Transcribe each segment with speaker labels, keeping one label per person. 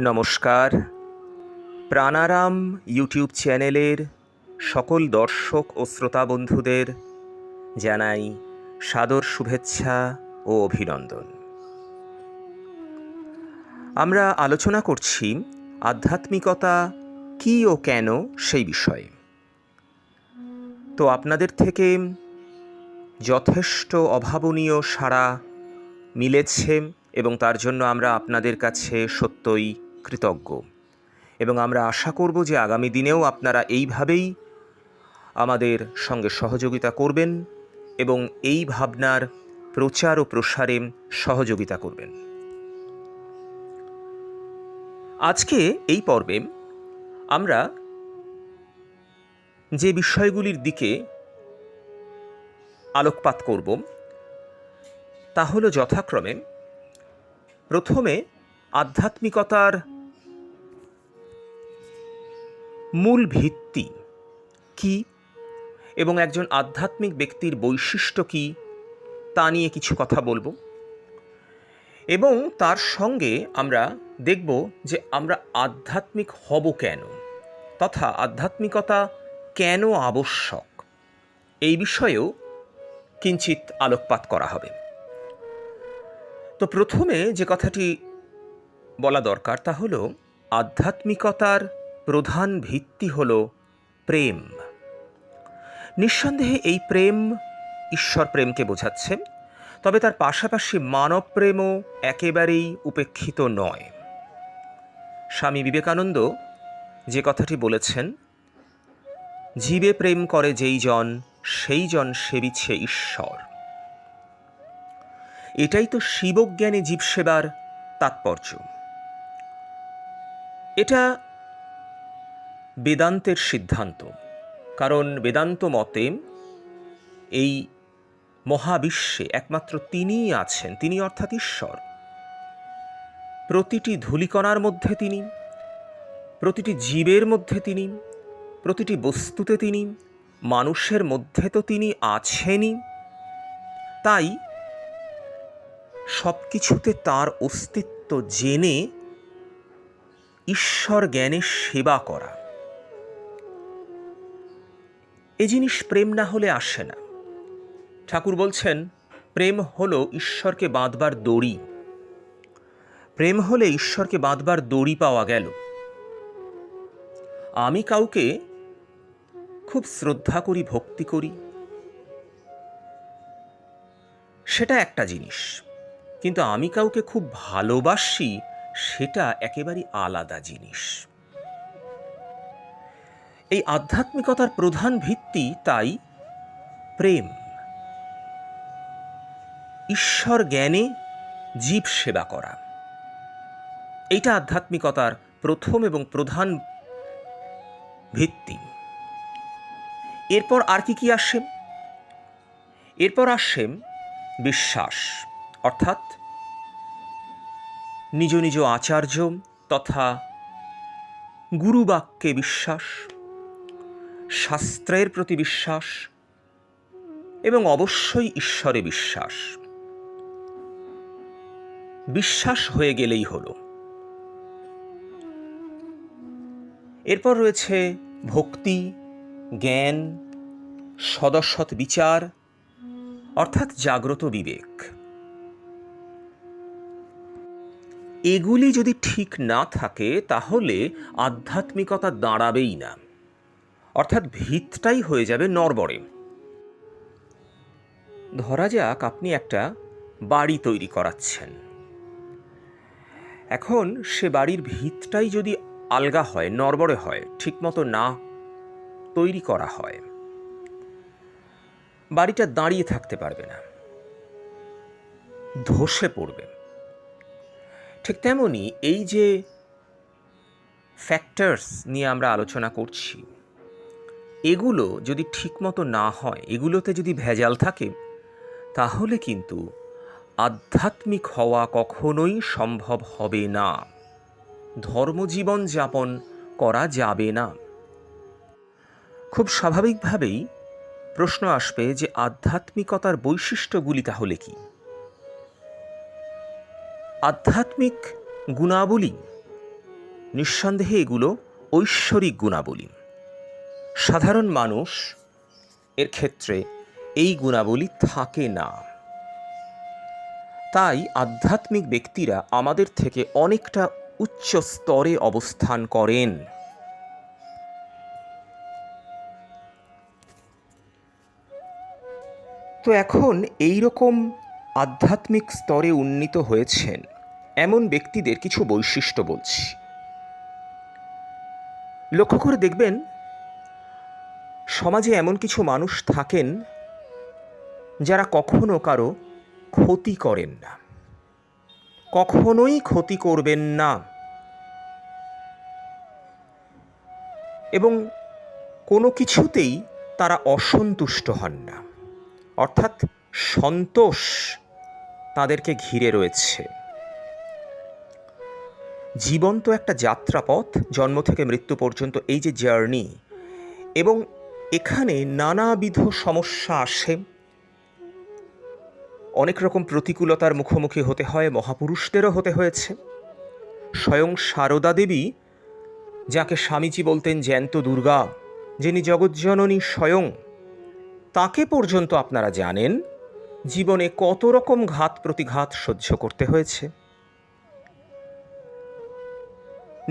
Speaker 1: নমস্কার। প্রাণারাম ইউটিউব চ্যানেলের সকল দর্শক ও শ্রোতা বন্ধুদের জানাই সাদর শুভেচ্ছা ও অভিনন্দন। আমরা আলোচনা করছি আধ্যাত্মিকতা কী ও কেন সেই বিষয়ে। তো আপনাদের থেকে যথেষ্ট অভাবনীয় সাড়া মিলেছে এবং তার জন্য আমরা আপনাদের কাছে সত্যই কৃতজ্ঞ এবং আমরা আশা করব যে আগামী দিনেও আপনারা এইভাবেই আমাদের সঙ্গে সহযোগিতা করবেন এবং এই ভাবনার প্রচার ও প্রসারে সহযোগিতা করবেন। আজকে এই পর্বে আমরা যে বিষয়গুলির দিকে আলোকপাত করব তা হলো যথাক্রমে প্রথমে আধ্যাত্মিকতার মূল ভিত্তি কী এবং একজন আধ্যাত্মিক ব্যক্তির বৈশিষ্ট্য কী তা নিয়ে কিছু কথা বলবো এবং তার সঙ্গে আমরা দেখব যে আমরা আধ্যাত্মিক হব কেন তথা আধ্যাত্মিকতা কেন আবশ্যক এই বিষয়েও কিঞ্চিৎ আলোকপাত করা হবে। তো প্রথমে যে কথাটি বলা দরকার তা হল আধ্যাত্মিকতার প্রধান ভিত্তি হল প্রেম। নিঃসন্দেহে এই প্রেম ঈশ্বর প্রেমকে বোঝাচ্ছে, তবে তার পাশাপাশি মানব প্রেমও একেবারেই উপেক্ষিত নয়। স্বামী বিবেকানন্দ যে কথাটি বলেছেন, জীবে প্রেম করে যেই জন সেই জন সেবিছে ঈশ্বর। এটাই তো শিবজ্ঞানে জীবসেবার তাৎপর্য। এটা বেদান্তের সিদ্ধান্ত, কারণ বেদান্ত মতে এই মহাবিশ্বে একমাত্র তিনিই আছেন, তিনি অর্থাৎ ঈশ্বর। প্রতিটি ধূলিকণার মধ্যে তিনি, প্রতিটি জীবের মধ্যে তিনি, প্রতিটি বস্তুতে তিনি, মানুষের মধ্যে তো তিনি আছেনই। তাই সব কিছুতে তাঁর অস্তিত্ব জেনে ঈশ্বর জ্ঞানে সেবা করা, এ জিনিস প্রেম না হলে আসে না। ঠাকুর বলছেন, প্রেম হলো ঈশ্বরকে বাঁধবার দড়ি। প্রেম হলে ঈশ্বরকে বাঁধবার দড়ি পাওয়া গেল। আমি কাউকে খুব শ্রদ্ধা করি, ভক্তি করি, সেটা একটা জিনিস, কিন্তু আমি কাউকে খুব ভালোবাসি সেটা একেবারে আলাদা জিনিস। এই আধ্যাত্মিকতার প্রধান ভিত্তি তাই প্রেম। ঈশ্বর জ্ঞানে জীব সেবা করা, এইটা আধ্যাত্মিকতার প্রথম এবং প্রধান ভিত্তি। এরপর আর কি আসে? এরপর আসে বিশ্বাস, অর্থাৎ নিজ নিজ আচার্য তথা গুরুবাক্যে বিশ্বাস, শাস্ত্রের প্রতি বিশ্বাস এবং অবশ্যই ঈশ্বরে বিশ্বাস। বিশ্বাস হয়ে গেলেই হলো। এরপর রয়েছে ভক্তি, জ্ঞান, সদসৎ বিচার অর্থাৎ জাগ্রত বিবেক। এগুলি যদি ঠিক না থাকে তাহলে আধ্যাত্মিকতা দাঁড়াবেই না, অর্থাৎ ভিতটাই হয়ে যাবে নড়বড়ে। ধরা যাক আপনি একটা বাড়ি তৈরি করাচ্ছেন। এখন সে বাড়ির ভিতটাই যদি আলগা হয়, নড়বড়ে হয়, ঠিকমতো না তৈরি করা হয়, বাড়িটা দাঁড়িয়ে থাকতে পারবে না, ধসে পড়বে। ঠিক তেমনি এই যে ফ্যাক্টরস নিয়ে আমরা আলোচনা করছি, এগুলো যদি ঠিকমতো না হয়, এগুলোতে যদি ভেজাল থাকে, তাহলে কিন্তু আধ্যাত্মিক হওয়া কখনোই সম্ভব হবে না, ধর্মজীবন যাপন করা যাবে না। খুব স্বাভাবিকভাবেই প্রশ্ন আসবে যে আধ্যাত্মিকতার বৈশিষ্ট্যগুলি তাহলে কি? আধ্যাত্মিক গুণাবলী নিঃসন্দেহে এগুলো ঐশ্বরিক গুণাবলী। সাধারণ মানুষ এর ক্ষেত্রে এই গুণাবলী থাকে না। তাই আধ্যাত্মিক ব্যক্তিরা আমাদের থেকে অনেকটা উচ্চ স্তরে অবস্থান করেন। তো এখন এই রকম আধ্যাত্মিক স্তরে উন্নীত হয়েছেন এমন ব্যক্তিদের কিছু বৈশিষ্ট্য বলছি। লক্ষ্য করে দেখবেন, সমাজে এমন কিছু মানুষ থাকেন যারা কখনো কারো ক্ষতি করেন না, কখনোই ক্ষতি করবেন না, এবং কোনো কিছুতেই তারা অসন্তুষ্ট হন না, অর্থাৎ সন্তোষ তাদেরকে ঘিরে রয়েছে। জীবন তো একটা যাত্রাপথ, জন্ম থেকে মৃত্যু পর্যন্ত এই যে জার্নি, এবং এখানে নানাবিধ সমস্যা আসে, অনেক রকম প্রতিকূলতার মুখোমুখি হতে হয়, মহাপুরুষদেরও হতে হয়েছে। স্বয়ং সারদা দেবী, যাকে স্বামীজি বলতেন জ্যান্ত দুর্গা, যিনি জগজ্জননী স্বয়ং, তাকে পর্যন্ত আপনারা জানেন জীবনে কত রকম ঘাত প্রতিঘাত সহ্য করতে হয়েছে।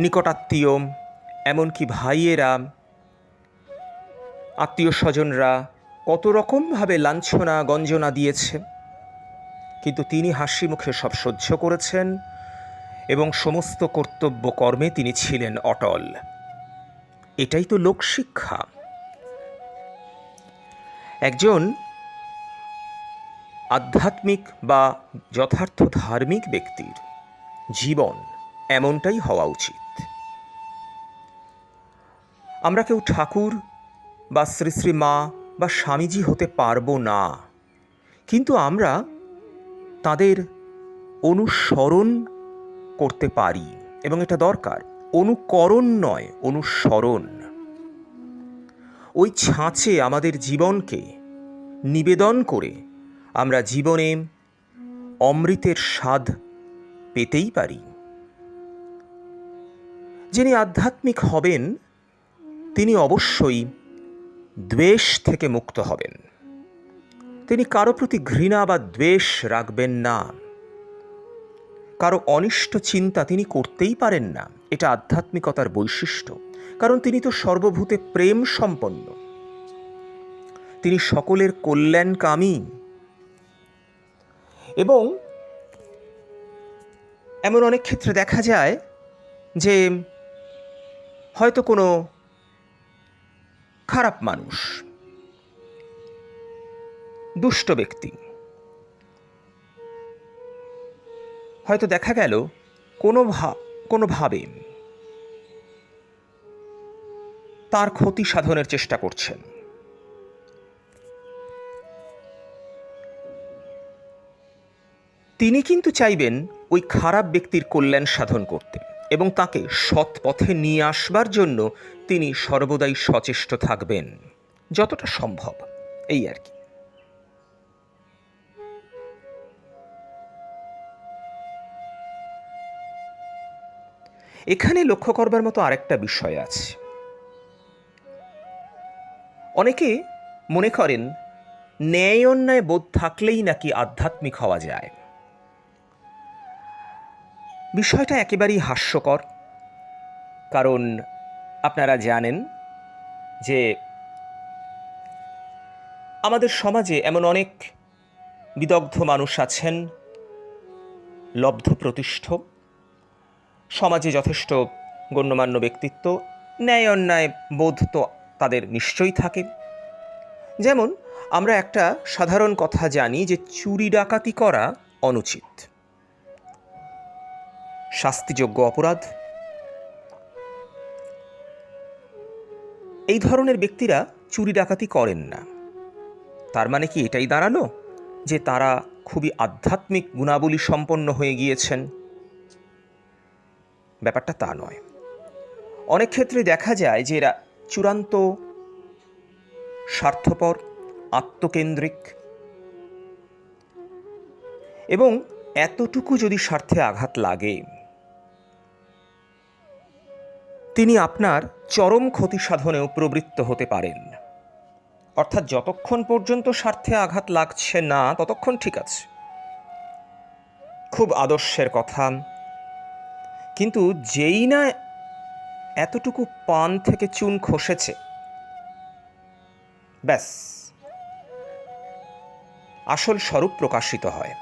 Speaker 1: নিকটাত্মীয়, এমনকি ভাইয়েরা, আত্মীয় স্বজনরা কত রকমভাবে লাঞ্ছনা গঞ্জনা দিয়েছে, কিন্তু তিনি হাসি মুখে সব সহ্য করেছেন এবং সমস্ত কর্তব্য কর্মে তিনি ছিলেন অটল। এটাই তো লোকশিক্ষা। একজন আধ্যাত্মিক বা যথার্থ ধার্মিক ব্যক্তির জীবন এমনটাই হওয়া উচিত। আমরা কেউ ঠাকুর বা শ্রী শ্রী মা বা স্বামীজি হতে পারবো না, কিন্তু আমরা তাদের অনুসরণ করতে পারি, এবং এটা দরকার। অনুকরণ নয়, অনুসরণ। ওই ছাঁচে আমাদের জীবনকে নিবেদন করে আমরা জীবনে অমৃতের স্বাদ পেতেই পারি। যিনি আধ্যাত্মিক হবেন তিনি অবশ্যই দ্বেষ থেকে মুক্ত হবেন। তিনি কারো প্রতি ঘৃণা বা দ্বেষ রাখবেন না, কারো অনিষ্ট চিন্তা তিনি করতেই পারেন না। এটা আধ্যাত্মিকতার বৈশিষ্ট্য, কারণ তিনি তো সর্বভূতে প্রেম সম্পন্ন, তিনি সকলের কল্যাণকামী। এবং এমন অনেক ক্ষেত্রে দেখা যায় যে হয়তো কোনো খারাপ মানুষ, দুষ্ট ব্যক্তি, হয়তো দেখা গেল কোনোভাবে তার ক্ষতি সাধনের চেষ্টা করছেন। তিনি কিন্তু চাইবেন ওই খারাপ ব্যক্তির কল্যাণ সাধন করতে, এবং তাকে সৎ পথে নিয়ে আসবার জন্য তিনি সর্বদাই সচেষ্ট থাকবেন যতটা সম্ভব, এই আর কি। এখানে লক্ষ্য করবার মতো আরেকটা বিষয় আছে। অনেকে মনে করেন ন্যায় অন্যায় বোধ থাকলেই নাকি আধ্যাত্মিক হওয়া যায়। বিষয়টা একেবারেই হাস্যকর, কারণ আপনারা জানেন যে আমাদের সমাজে এমন অনেক বিদগ্ধ মানুষ আছেন, লব্ধ প্রতিষ্ঠ, সমাজে যথেষ্ট গণ্যমান্য ব্যক্তিত্ব, ন্যায় অন্যায় বোধ তো তাদের নিশ্চয়ই থাকে। যেমন আমরা একটা সাধারণ কথা জানি যে চুরি ডাকাতি করা অনুচিত, শাস্তিযোগ্য অপরাধ। এই ধরনের ব্যক্তিরা চুরি ডাকাতি করেন না। তার মানে কি এটাই দাঁড়ালো যে তারা খুবই আধ্যাত্মিক গুণাবলী সম্পন্ন হয়ে গিয়েছেন? ব্যাপারটা তা নয়। অনেক ক্ষেত্রে দেখা যায় যে এরা চূড়ান্ত স্বার্থপর, আত্মকেন্দ্রিক, এবং এতটুকু যদি স্বার্থে আঘাত লাগে তিনি আপনার চরম ক্ষতি সাধনেও প্রবৃত্ত হতে পারেন। অর্থাৎ যতক্ষণ পর্যন্ত স্বার্থে আঘাত লাগছে না ততক্ষণ ঠিক আছে, খুব আদর্শের কথা। কিন্তু যেই না এতটুকু পান থেকে চুন খসেছে, ব্যাস আসল স্বরূপ প্রকাশিত হয়।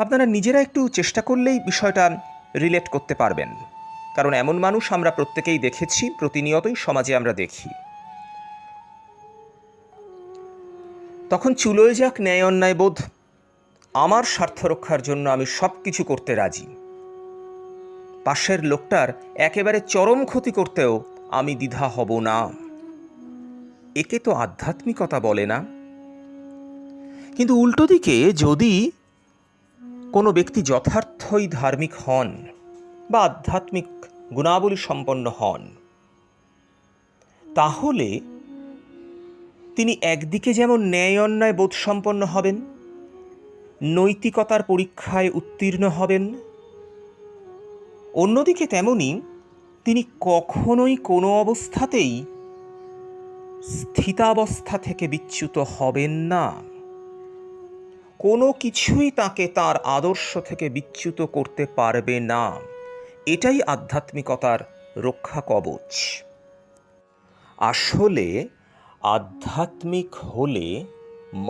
Speaker 1: আপনারা নিজেরা একটু চেষ্টা করলেই বিষয়টা রিলেট করতে পারবেন, কারণ এমন মানুষ আমরা প্রত্যেকেই দেখেছি, প্রতিনিয়তই সমাজে আমরা দেখি। তখন চুলোয় যাক ন্যায় অন্যায় বোধ, আমার স্বার্থ রক্ষার জন্য আমি সব কিছু করতে রাজি। পাশের লোকটার একেবারে চরম ক্ষতি করতেও আমি দ্বিধা হব না। একে তো আধ্যাত্মিকতা বলে না। কিন্তু উল্টো দিকে যদি কোনো ব্যক্তি যথার্থই ধার্মিক হন বা আধ্যাত্মিক গুণাবলী সম্পন্ন হন, তাহলে তিনি একদিকে যেমন ন্যায় অন্যায় বোধ সম্পন্ন হবেন, নৈতিকতার পরীক্ষায় উত্তীর্ণ হবেন, অন্যদিকে তেমনি তিনি কখনোই কোনো অবস্থাতেই স্থিতাবস্থা থেকে বিচ্যুত হবেন না। কোনো কিছুই তাকে তার আদর্শ থেকে বিচ্যুত করতে পারবে না। এটাই আধ্যাত্মিকতার রক্ষা কবচ। আসলে আধ্যাত্মিক হলে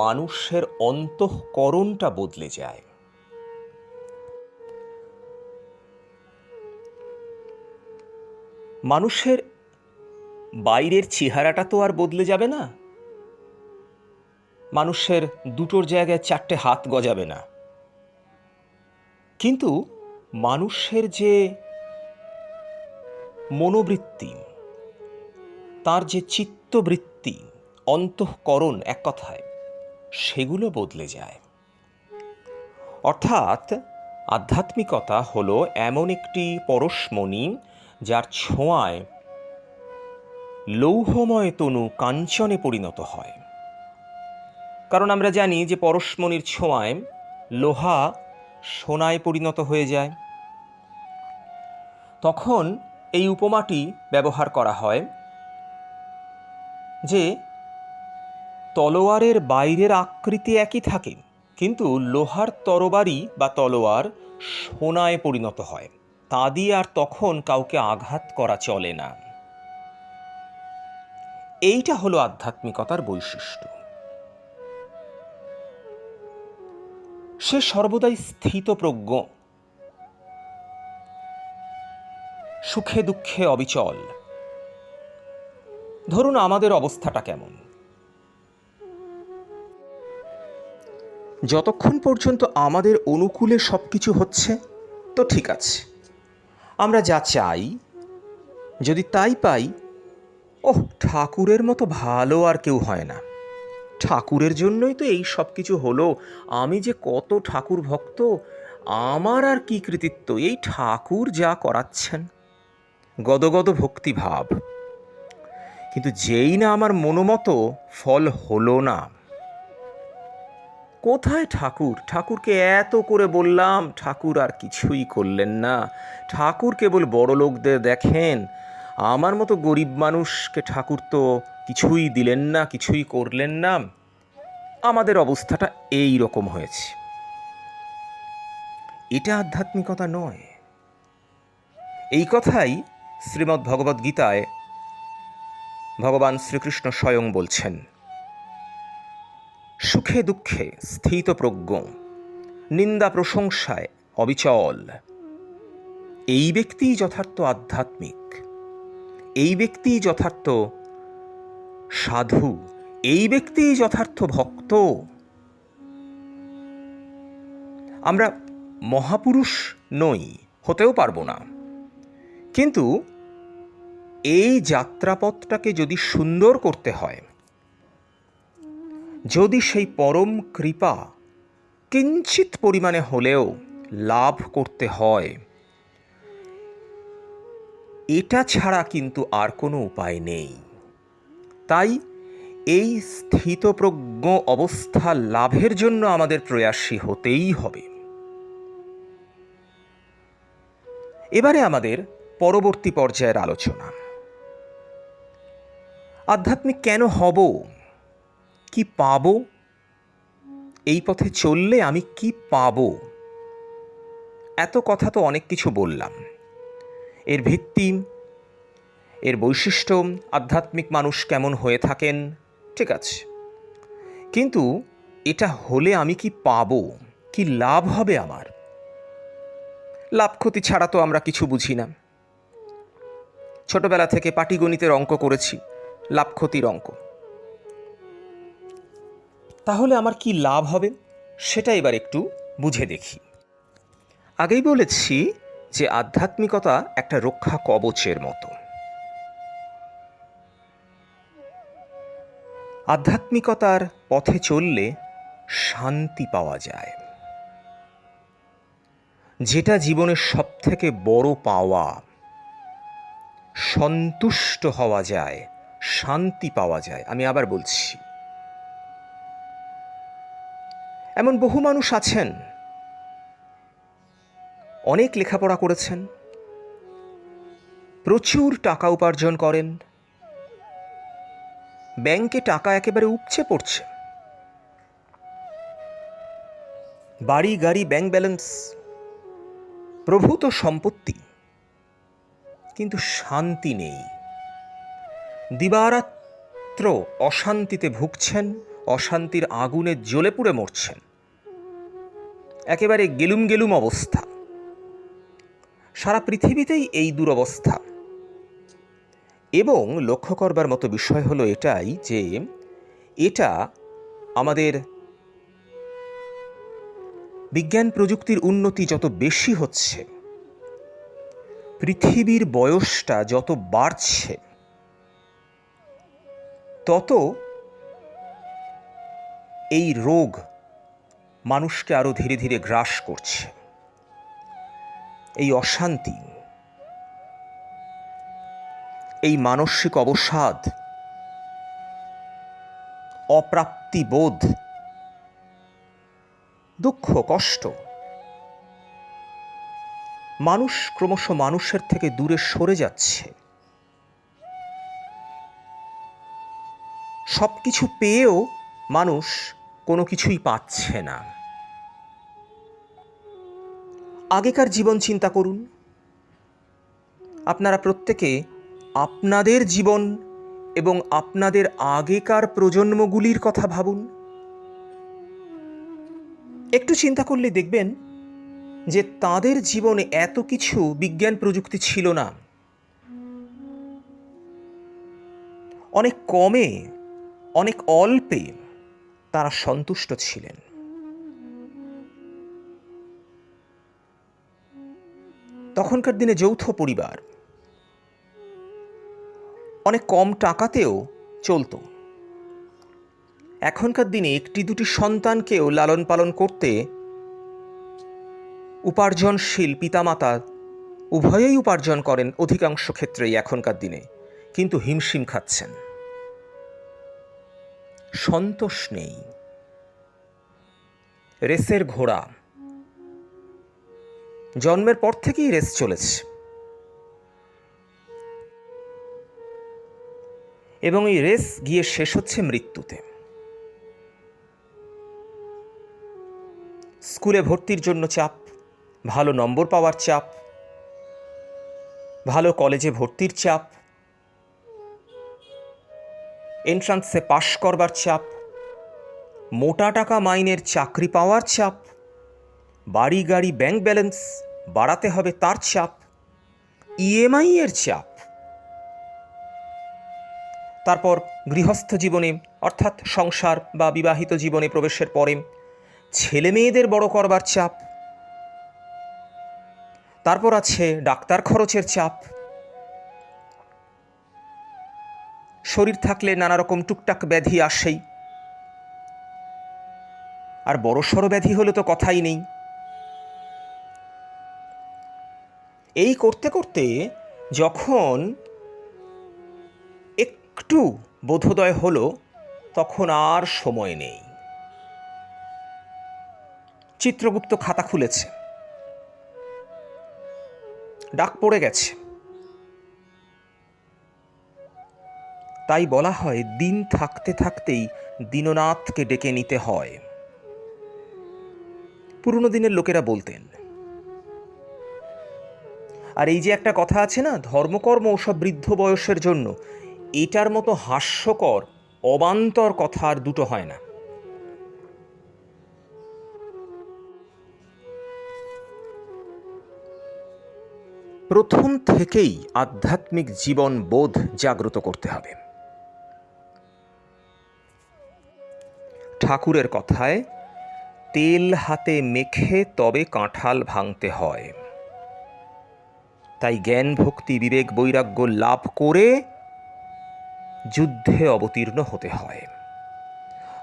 Speaker 1: মানুষের অন্তঃকরণটা বদলে যায়। মানুষের বাইরের চেহারাটা তো আর বদলে যাবে না, মানুষের দুটোর জায়গায় চারটে হাত গজাবে না, কিন্তু মানুষের যে মনোবৃত্তি, তার যে চিত্তবৃত্তি, অন্তঃকরণ, এক কথায় সেগুলো বদলে যায়। অর্থাৎ আধ্যাত্মিকতা হলো এমন একটি পরশমণি যার ছোঁয়ায় লৌহময় তনু কাঞ্চনে পরিণত হয়। কারণ আমরা জানি যে পরশমণির ছোঁয়ায় লোহা সোনায় পরিণত হয়ে যায়। তখন এই উপমাটি ব্যবহার করা হয় যে তলোয়ারের বাইরের আকৃতি একই থাকে, কিন্তু লোহার তরবারি বা তলোয়ার সোনায় পরিণত হয়, তা দিয়ে আর তখন কাউকে আঘাত করা চলে না। এইটা হলো আধ্যাত্মিকতার বৈশিষ্ট্য। সে সর্বদাই স্থিতপ্রজ্ঞ, সুখে দুঃখে অবিচল। ধরুন আমাদের অবস্থাটা কেমন, যতক্ষণ পর্যন্ত আমাদের অনুকূলে সবকিছু হচ্ছে তো ঠিক আছে, আমরা যা চাই যদি তাই পাই, ওহ ঠাকুরের মতো ভালো আর কেউ হয় না, ঠাকুরের জন্যই তো এই সব কিছু হলো, আমি যে কত ঠাকুর ভক্ত, আমার আর কি কৃতিত্ব, এই ঠাকুর যা করাচ্ছেন, গদগদ ভক্তিভাব। কিন্তু যেই না আমার মনোমতো ফল হলো না, কোথায় ঠাকুর, ঠাকুরকে এত করে বললাম, ঠাকুর আর কিছুই করলেন না, ঠাকুর কেবল বড় লোকদের দেখেন, আমার মতো গরিব মানুষকে ঠাকুর তো কিছুই দিলেন না, কিছুই করলেন না। আমাদের অবস্থাটা এই রকম হয়েছে। এটা আধ্যাত্মিকতা নয়। এই কথাই শ্রীমদ্ ভগবদ্ গীতায় ভগবান শ্রীকৃষ্ণ স্বয়ং বলছেন, সুখে দুঃখে স্থিতপ্রজ্ঞ, নিন্দা প্রশংসায় অবিচল। এই ব্যক্তিই যথার্থ আধ্যাত্মিক, এই ব্যক্তিই যথার্থ সাধু, এই ব্যক্তিই যথার্থ ভক্ত। আমরা মহাপুরুষ নই, হতেও পারবো না, কিন্তু এই যাত্রাপথটাকে যদি সুন্দর করতে হয়, যদি সেই পরম কৃপা কিঞ্চিত পরিমাণে হলেও লাভ করতে হয়, এটা ছাড়া কিন্তু আর কোনো উপায় নেই। তাই এই স্থিতপ্রজ্ঞ অবস্থা লাভের জন্য আমাদের প্রয়াসী হতেই হবে। এবারে আমাদের পরবর্তী পর্যায়ের আলোচনা। আধ্যাত্মিক কেন হব, কি পাব, এই পথে চললে আমি কি পাব, এত কথা তো অনেক কিছু বললাম। এর ভিত্তি, এর বৈশিষ্ট্য, আধ্যাত্মিক মানুষ কেমন হয়ে থাকেন, ঠিক আছে, কিন্তু এটা হলে আমি কি পাব, কি লাভ হবে আমার? লাভ ক্ষতি ছাড়া তো আমরা কিছু বুঝি না। ছোটবেলা থেকে পাটিগণিতের অঙ্ক করেছি, লাভ ক্ষতির অঙ্ক। তাহলে আমার কি লাভ হবে সেটা এবার একটু বুঝে দেখি। আগেই বলেছি যে আধ্যাত্মিকতা একটা রক্ষা কবচের মতো। আধ্যাত্মিকতার পথে চললে শান্তি পাওয়া যায়, যেটা জীবনের সবথেকে বড় পাওয়া। সন্তুষ্ট হওয়া যায়, শান্তি পাওয়া যায়। আমি আবার বলছি, এমন বহু মানুষ আছেন, অনেক লেখাপড়া করেছেন, প্রচুর টাকা উপার্জন করেন, ব্যাংকে টাকা একেবারে উপচে পড়ছে, বাড়ি গাড়ি ব্যাংক ব্যালেন্স, প্রভূত সম্পত্তি, কিন্তু শান্তি নেই। দিবারাত্র অশান্তিতে ভুগছেন, অশান্তির আগুনে জ্বলে পুড়ে মরছেন, একেবারে গেলুম গেলুম অবস্থা। সারা পৃথিবীতেই এই দুরবস্থা। এবং লক্ষ্য করবার মতো বিষয় হলো এটাই যে এটা আমাদের বিজ্ঞান প্রযুক্তির উন্নতি যত বেশি হচ্ছে, পৃথিবীর বয়সটা যত বাড়ছে, তত এই রোগ মানুষকে আরো ধীরে ধীরে গ্রাস করছে। এই অশান্তি, এই মানসিক অবসাদ, অপ্রাপ্তিবোধ, দুঃখ, কষ্ট, মানুষ ক্রমশ মানুষের থেকে দূরে সরে যাচ্ছে। সবকিছু পেয়েও মানুষ কোনো কিছুই পাচ্ছে না। আগেকার জীবন চিন্তা করুন। আপনারা প্রত্যেকে আপনাদের জীবন এবং আপনাদের আগেকার প্রজন্মগুলির কথা ভাবুন। একটু চিন্তা করলে দেখবেন যে তাদের জীবনে এত কিছু বিজ্ঞান প্রযুক্তি ছিল না। অনেক কমে, অনেক অল্পে তারা সন্তুষ্ট ছিলেন। তখনকার দিনে যৌথ পরিবার, অনেক কম টাকাতেও চলত। এখনকার দিনে একটি দুটি সন্তানকেও লালন পালন করতে উপার্জনশীল পিতামাতা উভয়েই উপার্জন করেন অধিকাংশ ক্ষেত্রেই এখনকার দিনে, কিন্তু হিমশিম খাচ্ছেন, সন্তোষ নেই। রেসের ঘোড়া, জন্মের পর থেকেই রেস চলেছে, এবং এই রেস গিয়ে শেষ হচ্ছে মৃত্যুতে। স্কুলে ভর্তির জন্য চাপ, ভালো নম্বর পাওয়ার চাপ, ভালো কলেজে ভর্তির চাপ, এন্ট্রান্সে পাশ করবার চাপ, মোটা টাকা মাইনের চাকরি পাওয়ার চাপ, বাড়ি গাড়ি ব্যাংক ব্যালেন্স বাড়াতে হবে তার চাপ, ইএমআই এর চাপ, তারপর গৃহস্থ জীবনে অর্থাৎ সংসার বা বিবাহিত জীবনে প্রবেশের পরে ছেলে মেয়েদের বড় করবার চাপ, তারপর আছে ডাক্তার খরচের চাপ, শরীর থাকলে নানা রকম টুকটাক ব্যাধি আসেই, আর বড়সড় ব্যাধি হলে তো কথাই নেই। এই করতে করতে যখন একটু বোধোদয় হলো, তখন আর সময় নেই। চিত্রগুপ্ত খাতা খুলেছে, ডাক পড়ে গেছে, তাই বলা হয় দিন থাকতে থাকতেই দীননাথকে ডেকে নিতে হয়। পুরনো দিনের লোকেরা বলতেন। আর এই যে একটা কথা আছে না, ধর্মকর্ম ওসব বৃদ্ধ বয়সের জন্য, এটার মতো হাস্যকর অবান্তর কথা আর দুটো হয় না। প্রথম থেকেই আধ্যাত্মিক জীবন বোধ জাগ্রত করতে হবে। ঠাকুরের কথায়, তেল হাতে মেখে তবে কাঁঠাল ভাঙতে হয়। তাই জ্ঞান ভক্তি বিবেক বৈরাগ্য লাভ করে যুদ্ধে অবতীর্ণ হতে হয়।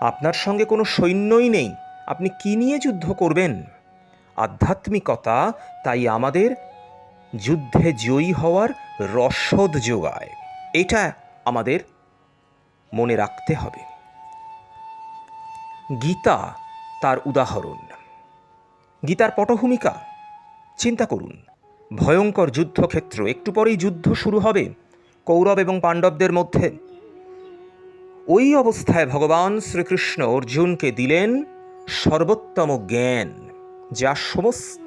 Speaker 1: আপনার সঙ্গে কোনো সৈন্যই নেই, আপনি কি নিয়ে যুদ্ধ করবেন? আধ্যাত্মিকতা তাই আমাদের যুদ্ধে জয়ী হওয়ার রসদ যোগায়। এটা আমাদের মনে রাখতে হবে। গীতা তার উদাহরণ। গীতার পটভূমিকা চিন্তা করুন। ভয়ঙ্কর যুদ্ধক্ষেত্র, একটু পরেই যুদ্ধ শুরু হবে কৌরব এবং পাণ্ডবদের মধ্যে। ওই অবস্থায় ভগবান শ্রীকৃষ্ণ অর্জুনকে দিলেন সর্বোত্তম জ্ঞান, যা সমস্ত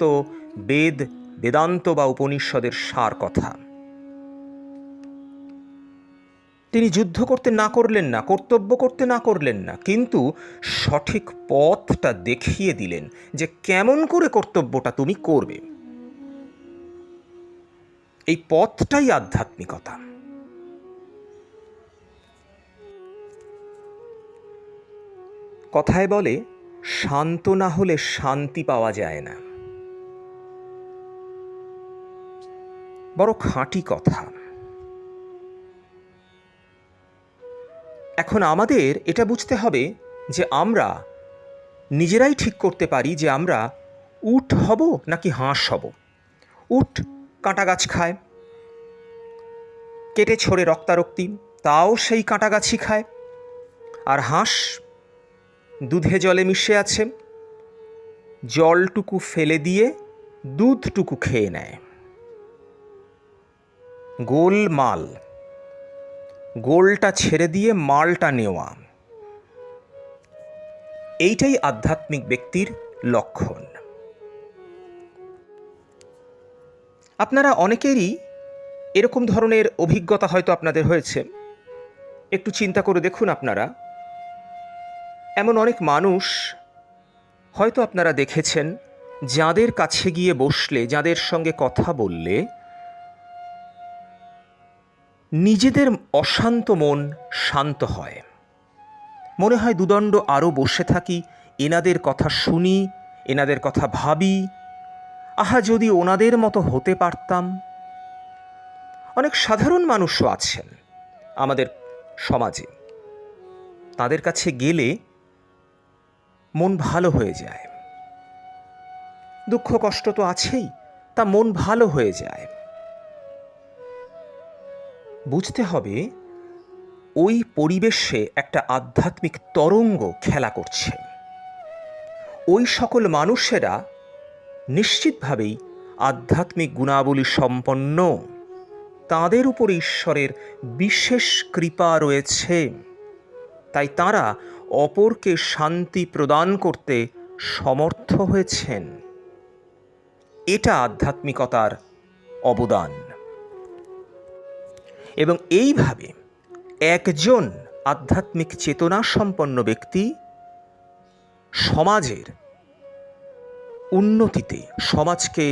Speaker 1: বেদ, বেদান্ত বা উপনিষদের সার কথা। তিনি যুদ্ধ করতে না করলেন না, কর্তব্য করতে না করলেন না, কিন্তু সঠিক পথটা দেখিয়ে দিলেন যে কেমন করে কর্তব্যটা তুমি করবে। এই পথটাই আধ্যাত্মিকতা। কথায় বলে, শান্ত না হলে শান্তি পাওয়া যায় না। বড় খাঁটি কথা। এখন আমাদের এটা বুঝতে হবে যে আমরা নিজেরাই ঠিক করতে পারি যে আমরা উট হব নাকি হাঁস হব। উট কাঁটা গাছ খায়, কেটে ছড়ে রক্তারক্তি, তাও সেই কাঁটা গাছই খায়। আর হাঁস দুধে জলে মিশে আছে, জলটুকু ফেলে দিয়ে দুধটুকু খেয়ে নেয়। গোলমাল, গোলটা ছেড়ে দিয়ে মালটা নেওয়া, এইটাই আধ্যাত্মিক ব্যক্তির লক্ষণ। আপনারা অনেকেরই এরকম ধরনের অভিজ্ঞতা হয়তো আপনাদের হয়েছে। একটু চিন্তা করে দেখুন, আপনারা এমন অনেক মানুষ হয়তো আপনারা দেখেছেন, যাদের কাছে গিয়ে বসলে, যাদের সঙ্গে কথা বললে নিজেদের অশান্ত মন শান্ত হয়। মনে হয় দুদণ্ড আরও বসে থাকি, এনাদের কথা শুনি, এনাদের কথা ভাবি, আহা যদি ওনাদের মতো হতে পারতাম। অনেক সাধারণ মানুষও আছেন আমাদের সমাজে, তাদের কাছে গেলে মন ভালো হয়ে যায়। দুঃখ কষ্ট তো আছেই, তা মন ভালো হয়ে যায়। বুঝতে হবে ওই পরিবেশে একটা আধ্যাত্মিক তরঙ্গ খেলা করছে। ওই সকল মানুষেরা নিশ্চিতভাবেই আধ্যাত্মিক গুণাবলী সম্পন্ন, তাদের উপর ঈশ্বরের বিশেষ কৃপা রয়েছে। তাই তারা অপরকে শান্তি প্রদান করতে সমর্থ হয়েছেন। এটা আধ্যাত্মিকতার অবদান। এবং এইভাবে একজন আধ্যাত্মিক চেতনা সম্পন্ন ব্যক্তি সমাজের উন্নতিতে, সমাজকে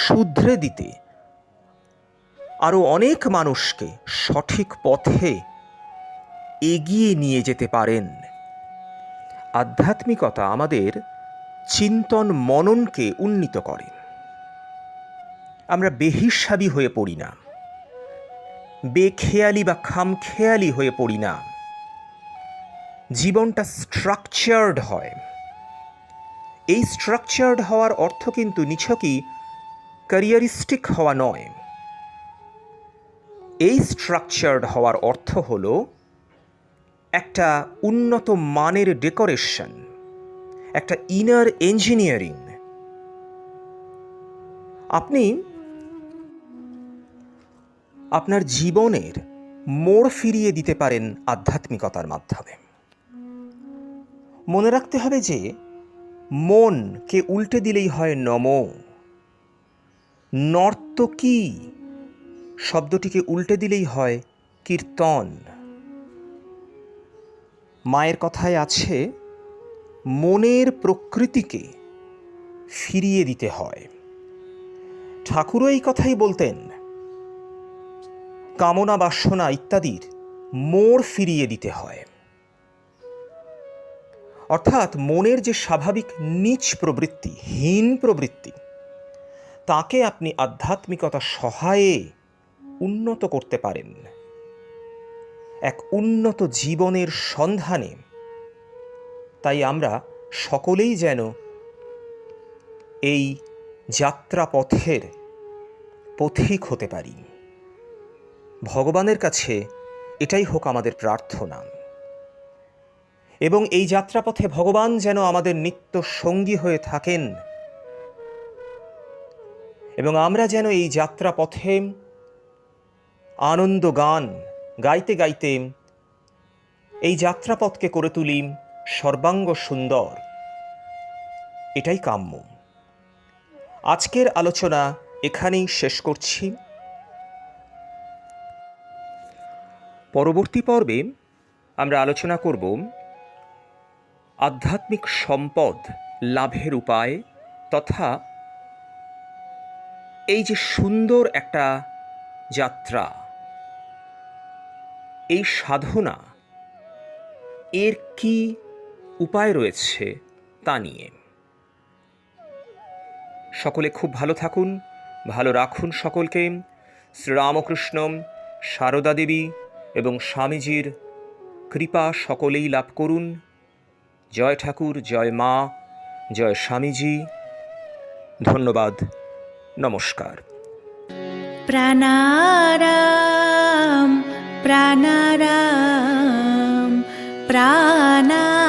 Speaker 1: শুধরে দিতে, আরও অনেক মানুষকে সঠিক পথে এগিয়ে নিয়ে যেতে পারেন। আধ্যাত্মিকতা আমাদের চিন্তন মননকে উন্নীত করে। আমরা বেহিসাবি হয়ে পড়ি না, বেখেয়ালি বা খামখেয়ালি হয়ে পড়ি না। জীবনটা স্ট্রাকচার্ড হয়। এই স্ট্রাকচার্ড হওয়ার অর্থ কিন্তু নিছকই ক্যারিয়ারিস্টিক হওয়া নয়। এই স্ট্রাকচার্ড হওয়ার অর্থ হল একটা উন্নত মানের ডেকোরেশন, একটা ইনার ইঞ্জিনিয়ারিং। আপনি আপনার জীবনের মোড় ফিরিয়ে দিতে পারেন আধ্যাত্মিকতার মাধ্যমে। মনে রাখতে হবে যে মনকে উল্টে দিলেই হয় নম। নর্তকী শব্দটিকে উল্টে দিলেই হয় কীর্তন। মায়ের কথায় আছে, মনের প্রকৃতিকে ফিরিয়ে দিতে হয়। ঠাকুরও এই কথাই বলতেন, কামনা বাসনা ইত্যাদির মোড় ফিরিয়ে দিতে হয়। অর্থাৎ মনের যে স্বাভাবিক নীচ প্রবৃত্তি, হীন প্রবৃত্তি, তাকে আপনি আধ্যাত্মিকতার সহায়ে উন্নত করতে পারেন। এক উন্নত জীবনের সন্ধানে তাই আমরা সকলেই যেন এই যাত্রাপথের পথিক হতে পারি। ভগবানের কাছে এটাই হোক আমাদের প্রার্থনা। এবং এই যাত্রাপথে ভগবান যেন আমাদের নিত্য সঙ্গী হয়ে থাকেন, এবং আমরা যেন এই যাত্রাপথে আনন্দ গান গাইতে গাইতে এই যাত্রাপথকে করে তুলি সর্বাঙ্গ সুন্দর। এটাই কাম্য। আজকের আলোচনা এখানেই শেষ করছি। পরবর্তী পর্বে আমরা আলোচনা করব আধ্যাত্মিক সম্পদ লাভের উপায়, তথা এই যে সুন্দর একটা যাত্রা, এই সাধনা, এর কি উপায় রয়েছে তা নিয়ে। সকলে খুব ভালো থাকুন, ভালো রাখুন সকলকে। শ্রীরামকৃষ্ণ, সারদা দেবী এবং স্বামীজির কৃপা সকলেই লাভ করুন। জয় ঠাকুর, জয় মা, জয় স্বামীজি। ধন্যবাদ, নমস্কার।
Speaker 2: প্রাণারাম প্রাণারাম প্রাণা